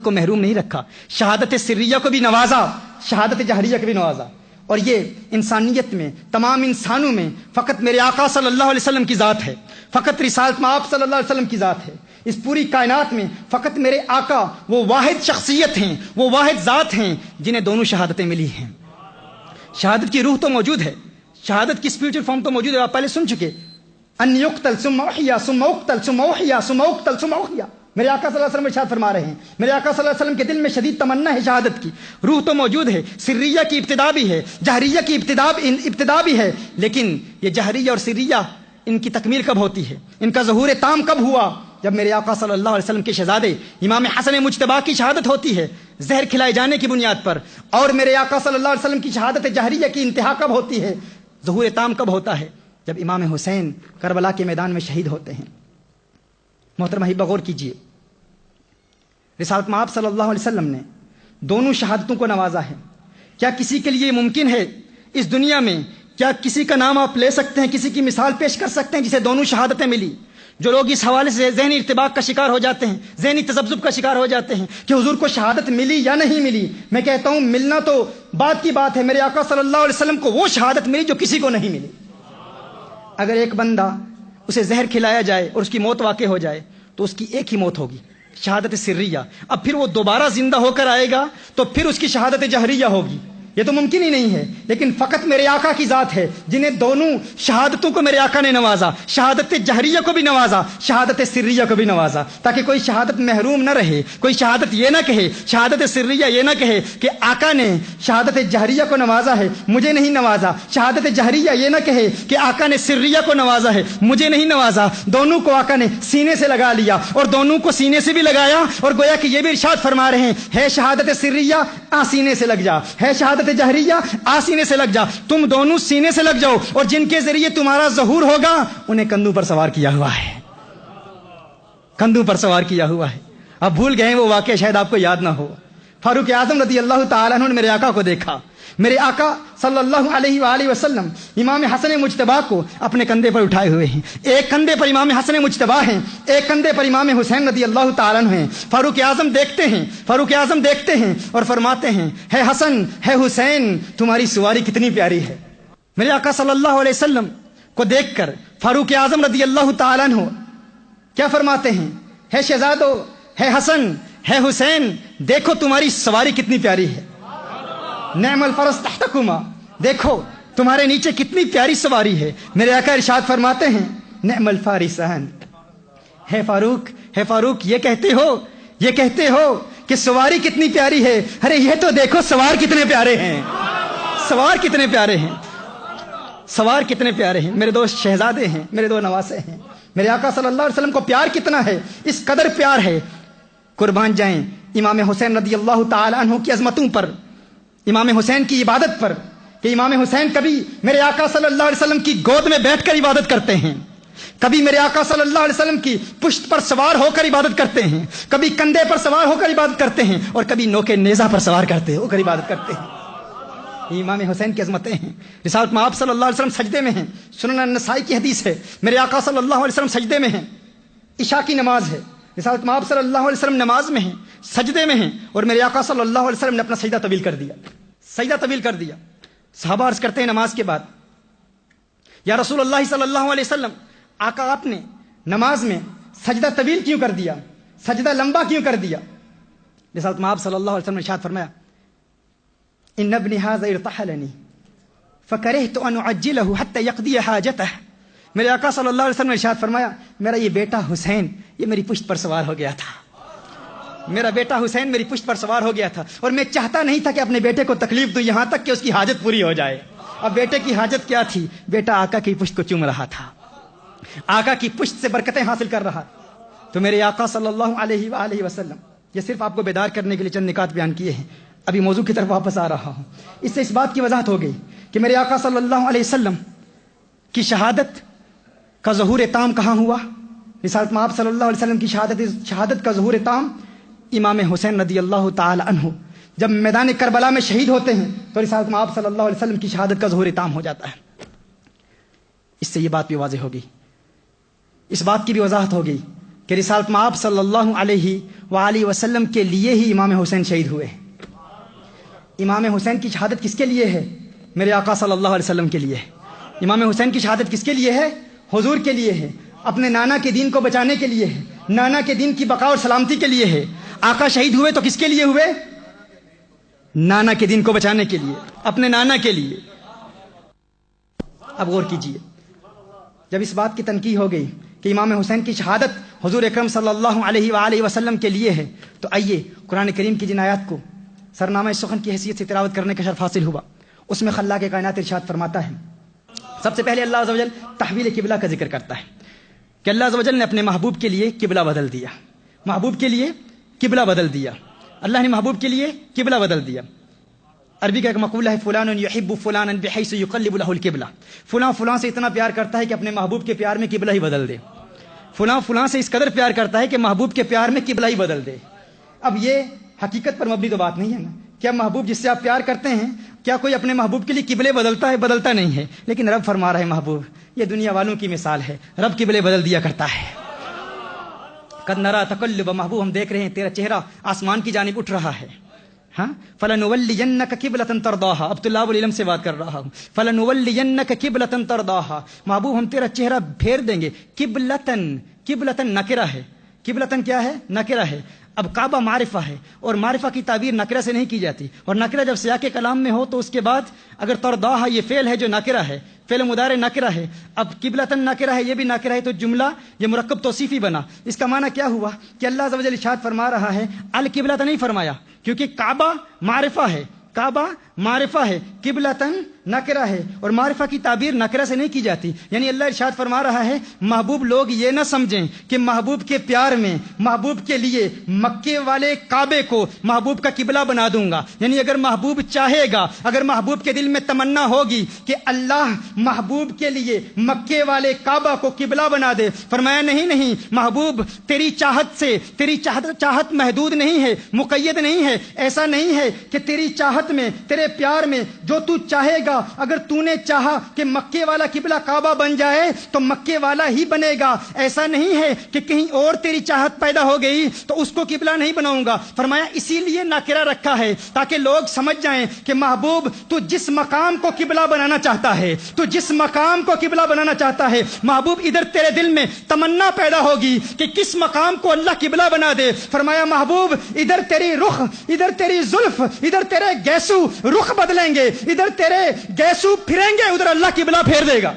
کو محروم نہیں رکھا، شہادت سریہ کو بھی نوازا، شہادت جہریہ کو بھی نوازا. اور یہ انسانیت میں، تمام انسانوں میں فقط میرے آقا صلی اللہ علیہ وسلم کی ذات ہے، فقط رسالت مآب صلی اللہ علیہ وسلم کی ذات ہے. اس پوری کائنات میں فقط میرے آقا وہ واحد شخصیت ہیں، وہ واحد ذات ہیں جنہیں دونوں شہادتیں ملی ہیں. شہادت کی روح تو موجود ہے، شہادت کی اسپریچل فارم تو موجود ہے، آپ پہلے سن چکے. ان یقتل ثم احیا ثم اقتل ثم احیا ثم اقتل ثم احیا. میرے آقا صلی اللہ علیہ وسلم ارشاد فرما رہے ہیں، میرے آقا صلی اللہ علیہ وسلم کے دل میں شدید تمنا ہے شہادت کی، روح تو موجود ہے، سریہ کی ابتدا بھی ہے، جہریہ کی ابتدا بھی ہے، لیکن یہ جہریہ اور سریہ ان کی تکمیل کب ہوتی ہے، ان کا ظہور تام کب ہوا؟ جب میرے آقا صلی اللہ علیہ وسلم کے شہزادے امام حسن مجتبی کی شہادت ہوتی ہے زہر کھلائے جانے کی بنیاد پر. اور میرے آقا صلی اللہ علیہ وسلم کی شہادت جہریہ کی انتہا کب ہوتی ہے، ظہور تام کب ہوتا ہے؟ جب امام حسین کربلا کے میدان میں شہید ہوتے ہیں. محترم حبیب غور کیجیے، رسالت مآب صلی اللہ علیہ وسلم نے دونوں شہادتوں کو نوازا ہے. کیا کسی کے لیے ممکن ہے اس دنیا میں، کیا کسی کا نام آپ لے سکتے ہیں، کسی کی مثال پیش کر سکتے ہیں جسے دونوں شہادتیں ملی؟ جو لوگ اس حوالے سے ذہنی ارتباک کا شکار ہو جاتے ہیں، ذہنی تذبذب کا شکار ہو جاتے ہیں کہ حضور کو شہادت ملی یا نہیں ملی، میں کہتا ہوں ملنا تو بات کی بات ہے. میرے آقا صلی اللہ علیہ وسلم کو وہ شہادت ملی جو کسی کو نہیں ملی. اگر ایک بندہ اسے زہر کھلایا جائے اور اس کی موت واقع ہو جائے تو اس کی ایک ہی موت ہوگی، شہادت سریہ. اب پھر وہ دوبارہ زندہ ہو کر آئے گا تو پھر اس کی شہادت جہریہ ہوگی. یہ تو ممکن ہی نہیں ہے، لیکن فقط میرے آقا کی ذات ہے جنہیں دونوں شہادتوں کو میرے آقا نے نوازا، شہادت جہریہ کو بھی نوازا، شہادت سریہ کو بھی نوازا، تاکہ کوئی شہادت محروم نہ رہے، کوئی شہادت یہ نہ کہے، شہادت سریہ یہ نہ کہے کہ آقا نے شہادت جہریہ کو نوازا ہے مجھے نہیں نوازا، شہادت جہریہ یہ نہ کہے کہ آقا نے سریہ کو نوازا ہے مجھے نہیں نوازا. دونوں کو آقا نے سینے سے لگا لیا اور دونوں کو سینے سے بھی لگایا، اور گویا کہ یہ بھی ارشاد فرما رہے ہیں، ہے شہادت سریہ آ سینے سے لگ جا، ہے شہادت جہریہ آ سینے سے لگ جا. تم دونوں سینے سے لگ جاؤ، اور جن کے ذریعے تمہارا ظہور ہوگا انہیں کندھوں پر سوار کیا ہوا ہے، کندھوں پر سوار کیا ہوا ہے. اب بھول گئے وہ واقعہ، شاید آپ کو یاد نہ ہو. فاروق اعظم رضی اللہ تعالیٰ عنہ نے میرے آقا کو دیکھا. میرے آقا صلی اللہ علیہ وآلہ وسلم امام حسن مجتبی کو اپنے کندھے پر اٹھائے ہوئے ہیں. ایک کندھے پر امام حسن مجتبی ہیں، ایک کندھے پر امام حسین رضی اللہ تعالیٰ عنہ ہیں. فاروق اعظم دیکھتے ہیں اور فرماتے ہیں، ہے حسن ہے حسین تمہاری سواری کتنی پیاری ہے. میرے آقا صلی اللہ علیہ وسلم کو دیکھ کر فاروق اعظم رضی اللہ تعالیٰ عنہ کیا فرماتے ہیں، ہے شہزادو ہے حسن ہے حسین دیکھو تمہاری سواری کتنی پیاری ہے. نعم الفرس تحتکما، دیکھو تمہارے نیچے کتنی پیاری سواری ہے. میرے آقا ارشاد فرماتے ہیں، نعم الفارسان، ہے فاروق یہ کہتے ہو کہ سواری کتنی پیاری ہے، ارے یہ تو دیکھو سوار کتنے پیارے ہیں، سوار کتنے پیارے ہیں، سوار کتنے پیارے ہیں. میرے دو شہزادے ہیں، میرے دو نواسے ہیں. میرے آقا صلی اللہ علیہ وسلم کو پیار کتنا ہے، اس قدر پیار ہے، قربان جائیں امام حسین رضی اللہ تعالی عنہ کی عظمتوں پر، امام حسین کی عبادت پر، کہ امام حسین کبھی میرے آقا صلی اللہ علیہ وسلم کی گود میں بیٹھ کر عبادت کرتے ہیں، کبھی میرے آقا صلی اللہ علیہ وسلم کی پشت پر سوار ہو کر عبادت کرتے ہیں، کبھی کندھے پر سوار ہو کر عبادت کرتے ہیں، اور کبھی نوکے نیزہ پر سوار ہو کر عبادت کرتے ہیں. یہ امام حسین کی عظمتیں ہیں. رسالت مآب صلی اللہ علیہ وسلم سجدے میں ہیں. سنن النسائی کی حدیث ہے، میرے آقا صلی اللہ علیہ وسلم سجدے میں ہیں. عشاء کی نماز ہے، رسالت مآب صلی اللہ علیہ وسلم نماز میں ہیں، سجدے میں ہیں، اور میرے آقا صلی اللہ علیہ وسلم نے اپنا سجدہ طویل کر دیا. صحابہ عرض کرتے ہیں نماز کے بعد، یا رسول اللہ صلی اللہ علیہ وسلم، آقا آپ نے نماز میں سجدہ طویل کیوں کر دیا، سجدہ لمبا کیوں کر دیا؟ رسالت مآب صلی اللہ علیہ وسلم نے ارشاد فرمایا، ان ابن هذا ارتحلني فكرهت ان اعجله حتى يقضي حاجته. میرے آقا صلی اللہ علیہ وسلم نے ارشاد فرمایا، میرا یہ بیٹا حسین یہ میری پشت پر سوار ہو گیا تھا، میرا بیٹا حسین میری پشت پر سوار ہو گیا تھا، اور میں چاہتا نہیں تھا کہ اپنے بیٹے کو تکلیف دوں یہاں تک کہ اس کی حاجت پوری ہو جائے. اب بیٹے کی حاجت کیا تھی؟ بیٹا آقا کی پشت کو چوم رہا تھا، آقا کی پشت سے برکتیں حاصل کر رہا. تو میرے آقا صلی اللہ علیہ وآلہ وسلم، یہ صرف آپ کو بیدار کرنے کے لیے چند نکات بیان کیے ہیں، ابھی موضوع کی طرف واپس آ رہا ہوں. اس سے اس بات کی وضاحت ہو گئی کہ میرے آقا صلی اللہ علیہ وسلم کی شہادت کا ظہور تام کہاں ہوا؟ رسالت مآب صلی اللہ علیہ وسلم کی شہادت کا ظہور تام امام حسین رضی اللہ تعالی عنہ جب میدان کربلا میں شہید ہوتے ہیں تو رسالت مآب صلی اللہ علیہ وسلم کی شہادت کا ظہور تام ہو جاتا ہے. اس سے یہ بات بھی واضح ہوگی، اس بات کی بھی وضاحت ہوگی کہ رسالت مآب صلی اللہ علیہ وآلہ وسلم کے لیے ہی امام حسین شہید ہوئے. امام حسین کی شہادت کس کے لیے ہے؟ میرے آقا صلی اللہ علیہ وسلم کے لیے. امام حسین کی شہادت کس کے لیے ہے؟ حضور کے لیے ہے. اپنے نانا کے دین کو بچانے کے لیے ہے. نانا کے دین کی بقا اور سلامتی کے لیے ہے. آقا شہید ہوئے تو کس کے لیے ہوئے؟ نانا کے دین کو بچانے کے لیے, اپنے نانا کے لیے. اب غور کیجئے, جب اس بات کی تنقید ہو گئی کہ امام حسین کی شہادت حضور اکرم صلی اللہ علیہ وآلہ وسلم کے لیے ہے, تو آئیے قرآن کریم کی جن آیات کو سرنامہ سخن کی حیثیت سے تلاوت کرنے کا شرف حاصل ہوا. اس میں خلاق کائنات ارشاد فرماتا ہے, سب سے پہلے اللہ عز و جل تحویل قبلہ کا ذکر کرتا ہے کہ اللہ عز و جل نے اپنے محبوب کے لیے قبلہ بدل دیا. محبوب کے لیے قبلہ بدل دیا. اللہ نے محبوب کے لیے قبلہ بدل دیا. عربی کا ایک مقولہ ہے, فلان یحب فلانا بحیث یقلب له القبلہ. فلاں فلاں سے اتنا پیار کرتا ہے کہ اپنے محبوب کے پیار میں قبلہ ہی بدل دے. فلاں فلاں سے اس قدر پیار کرتا ہے کہ محبوب کے پیار میں قبلہ ہی بدل دے. اب یہ حقیقت پر مبنی تو بات نہیں ہے نا. کیا محبوب جس سے آپ پیار کرتے ہیں, کیا کوئی اپنے محبوب کے لیے قبلے بدلتا ہے؟ بدلتا نہیں ہے. لیکن رب فرما رہا ہے محبوب, یہ دنیا والوں کی مثال ہے, رب قبلے بدل دیا کرتا ہے. قد نرى تقلب, محبوب ہم دیکھ رہے ہیں تیرا چہرہ آسمان کی جانب اٹھ رہا ہے. ہاں, فلنولینک قبلۃ ترضاها, اب طلاب العلم سے بات کر رہا ہوں. فلنولینک قبلۃ ترضاها, محبوب ہم تیرا چہرہ پھیر دیں گے. قبلۃن, قبلۃن نکرہ ہے. قبلۃن کیا ہے؟ نکرہ ہے. اب کعبہ معرفہ ہے, اور معرفہ کی تعبیر نکرہ سے نہیں کی جاتی, اور نکرہ جب سیاق کلام میں ہو تو اس کے بعد اگر ترضاها یہ فعل ہے جو نکرہ ہے, فعل مضارع نکرہ ہے. اب قبلۃن نکرہ ہے, یہ بھی نکرہ ہے, تو جملہ یہ مرکب توصیفی بنا. اس کا معنی کیا ہوا کہ اللہ عز و جل ارشاد فرما رہا ہے, القبلۃ نہیں فرمایا, کیونکہ کعبہ معرفہ ہے. کعبہ معرفہ ہے, قبلۃن نکرہ ہے, اور معرفہ کی تعبیر نکرہ سے نہیں کی جاتی. یعنی اللہ ارشاد فرما رہا ہے, محبوب لوگ یہ نہ سمجھیں کہ محبوب کے پیار میں محبوب کے لیے مکے والے کعبے کو محبوب کا قبلہ بنا دوں گا. یعنی اگر محبوب چاہے گا, اگر محبوب کے دل میں تمنا ہوگی کہ اللہ محبوب کے لیے مکے والے کعبہ کو قبلہ بنا دے, فرمایا نہیں نہیں, محبوب تیری چاہت سے, تیری چاہت محدود نہیں ہے, مقید نہیں ہے. ایسا نہیں ہے کہ تیری چاہت میں, تیرے پیار میں جو تو چاہے گا, اگر تو نے چاہا کہ مکے والا قبلہ کعبہ بن جائے تو مکے والا ہی بنے گا. ایسا نہیں ہے کہ کہیں اور تیری چاہت پیدا ہو گئی تو اس کو قبلہ نہیں بناؤں گا. فرمایا اسی لیے ناکرہ رکھا ہے تاکہ لوگ سمجھ جائیں کہ محبوب تو جس مقام کو قبلہ بنانا چاہتا ہے, تو جس مقام کو قبلہ بنانا چاہتا ہے, محبوب ادھر تیرے دل میں تمنا پیدا ہوگی کہ کس مقام کو اللہ قبلہ بنا دے. فرمایا محبوب ادھر تیری رخ, ادھر تیری زلف, ادھر تیرے گیسو رخ بدلیں گے, ادھر تیرے گیسو پھریں گے, ادھر اللہ قبلہ پھیر دے گا.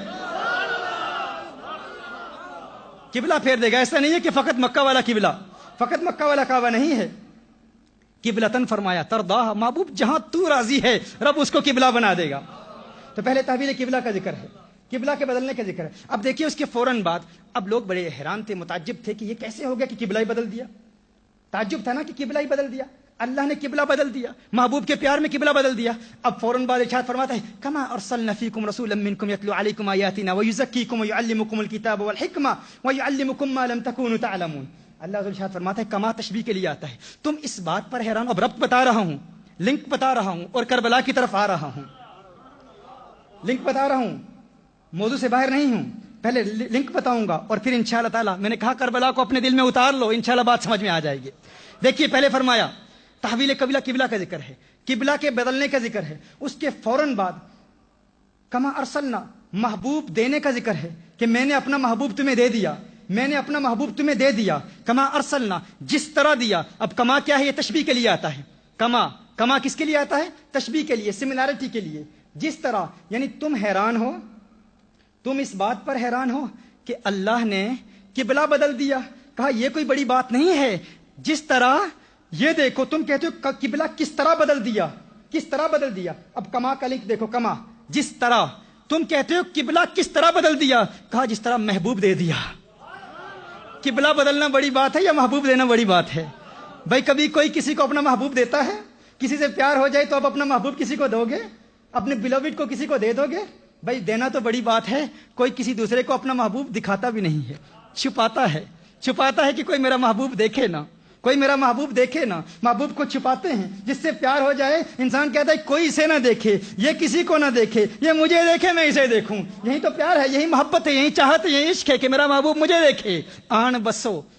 قبلہ پھیر دے گا. ایسا نہیں ہے کہ فقط مکہ والا قبلہ, فقط مکہ والا کعبہ نہیں ہے. قبلتن فرمایا ترضاها, محبوب جہاں تو راضی ہے رب اس کو قبلہ بنا دے گا. تو پہلے تحویل قبلہ کا ذکر ہے, قبلہ کے بدلنے کا ذکر ہے. اب دیکھیے اس کے فوراً بعد اب لوگ بڑے حیران تھے, متعجب تھے کہ یہ کیسے ہو گیا کہ قبلہ ہی بدل دیا. تعجب تھا نا کہ قبلہ ہی بدل دیا, اللہ نے قبلہ بدل دیا, محبوب کے پیار میں قبلہ بدل دیا. اب فوراً بعد ارشاد فرماتا ہے, کما ارسلنا فیکم رسولا منکم یتلو علیکم آیاتنا ویزکیکم ویعلمکم الکتاب والحکمہ ویعلمکم ما لم تکونوا تعلمون. اللہ ارشاد فرماتا ہے, کما تشبیہ کے لیے آتا ہے. تم اس بات پر حیران, اب ربط بتا رہا ہوں, لنک بتا رہا ہوں, اور کربلا کی طرف آ رہا ہوں. لنک بتا رہا ہوں, موضوع سے باہر نہیں ہوں. پہلے لنک بتاؤں گا اور پھر انشاءاللہ تعالی, میں نے کہا کربلا کو اپنے دل میں اتار لو, انشاءاللہ بات سمجھ میں آ جائے گی. دیکھیے پہلے فرمایا تحویل قبلہ, قبلہ کا ذکر ہے, قبلہ کے بدلنے کا ذکر ہے. اس کے فوراً بعد کما ارسلنا, محبوب دینے کا ذکر ہے کہ میں نے اپنا محبوب تمہیں دے دیا, میں نے اپنا محبوب تمہیں دے دیا. کما ارسلنا, جس طرح دیا. اب کما کیا ہے؟ یہ تشبیہ کے لیے آتا ہے. کما, کما کس کے لیے آتا ہے؟ تشبیہ کے لیے, سملیرٹی کے لیے. جس طرح, یعنی تم حیران ہو, تم اس بات پر حیران ہو کہ اللہ نے قبلہ بدل دیا. کہا یہ کوئی بڑی بات نہیں ہے. جس طرح, یہ دیکھو تم کہتے ہو قبلہ کس طرح بدل دیا, کس طرح بدل دیا. اب کما کا لنک دیکھو, کما جس طرح. تم کہتے ہو قبلہ کس طرح بدل دیا. کہا جس طرح محبوب دے دیا. قبلہ بدلنا بڑی بات ہے یا محبوب دینا بڑی بات ہے؟ بھائی کبھی کوئی کسی کو اپنا محبوب دیتا ہے؟ کسی سے پیار ہو جائے تو اب اپنا محبوب کسی کو دو گے, اپنے بلوڈ کو کسی کو دے دو گے؟ بھائی دینا تو بڑی بات ہے. کوئی کسی دوسرے کو اپنا محبوب دکھاتا بھی نہیں ہے, چھپاتا ہے, چھپاتا ہے کہ کوئی میرا محبوب دیکھے نا, کوئی میرا محبوب دیکھے نا. محبوب کو چھپاتے ہیں. جس سے پیار ہو جائے انسان کہتا ہے کوئی اسے نہ دیکھے, یہ کسی کو نہ دیکھے, یہ مجھے دیکھے میں اسے دیکھوں. یہی تو پیار ہے, یہی محبت ہے, یہی چاہت ہے, یہی عشق ہے کہ میرا محبوب مجھے دیکھے. آن بسو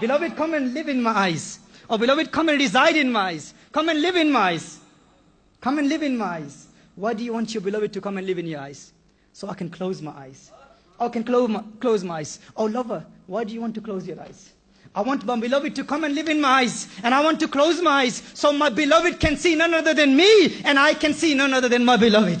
Beloved, come and live in my eyes. Oh, beloved, come and reside in my eyes. Come and live in my eyes. Come and live in my eyes. Why do you want your beloved to come and live in your eyes? So I can close my eyes. I can close my eyes. Oh, lover, why do you want to close your eyes? I want my beloved to come and live in my eyes, and I want to close my eyes so my beloved can see none other than me, and I can see none other than my beloved.